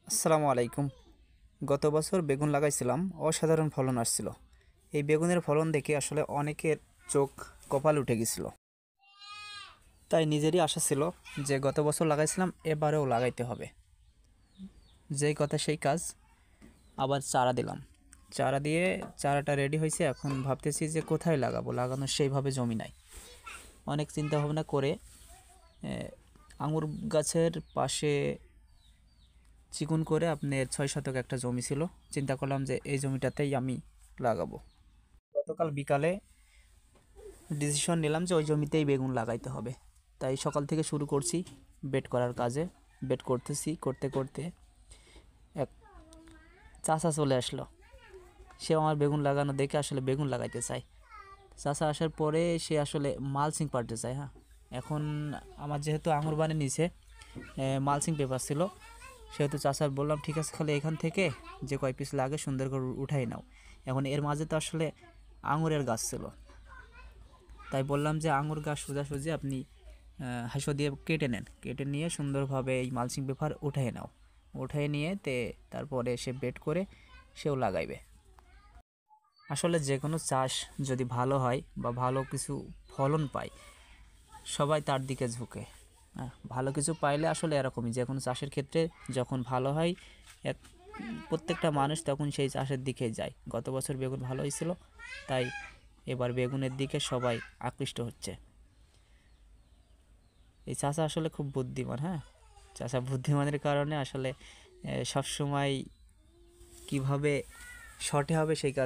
আসসালামু আলাইকুম। গত বছর বেগুন লাগাইছিলাম, অসাধারণ ফলন আসছিল। এই বেগুনের ফলন দেখে আসলে অনেকের চোখ কপাল উঠে গেছিল। তাই নিজেরই আশা ছিল যে গত বছর লাগাইছিলাম এবারেও লাগাইতে হবে। যেই কথা সেই কাজ, আবার চারা দিলাম। চারা দিয়ে চারাটা রেডি হয়েছে, এখন ভাবতেছি যে কোথায় লাগাবো, লাগানোর সেইভাবে জমি নাই। অনেক চিন্তা ভাবনা করে আঙুর গাছের পাশে চিকন করে আপনার 6 শতক একটা জমি ছিল, চিন্তা করলাম যে এই জমিটাতেই আমি লাগাবো। গতকাল বিকালে ডিসিশন নিলাম যে ওই জমিতেই বেগুন লাগাইতে হবে। তাই সকাল থেকে শুরু করছি বেড করার কাজে। বেড করতেছি, করতে করতে এক চাচা চলে আসলো। সে আমার বেগুন লাগানো দেখে আসলে বেগুন লাগাইতে চায়। চাচা আসার পরে সে আসলে মালচিং পাড়তে চায়। হ্যাঁ, এখন আমার যেহেতু আঙুর বানে নিচে মালচিং পেপার ছিল, সেহেতু চাচার বললাম ঠিক আছে, খালি এখান থেকে যে কয় পিস লাগে সুন্দর করে উঠাই নাও। এখন এর মাঝে তো আসলে আঙুরের গাছ ছিল, তাই বললাম যে আঙুর গাছ সোজাসুজি আপনি হাঁসো দিয়ে কেটে নেন, কেটে নিয়ে সুন্দরভাবে এই মালচিং পেপার উঠাই নাও। উঠাই নিয়ে তারপরে সে বেড করে সেও লাগাইবে। আসলে যে কোনো চাষ যদি ভালো হয় বা ভালো কিছু ফলন পায়, সবাই তার দিকে ঝুঁকে। হ্যাঁ, ভালো কিছু পাইলে আসলে এরকমই, যে কোনো চাষের ক্ষেত্রে যখন ভালো হয় এক প্রত্যেকটা মানুষ তখন সেই চাষের দিকে যায়। গত বছর বেগুন ভালো হয়েছিল, তাই এবার বেগুনের দিকে সবাই আকৃষ্ট হচ্ছে। এই চাষা আসলে খুব বুদ্ধিমান। হ্যাঁ, চাষা বুদ্ধিমানের কারণে আসলে সবসময় কিভাবে শর্টে হবে সেই কাজ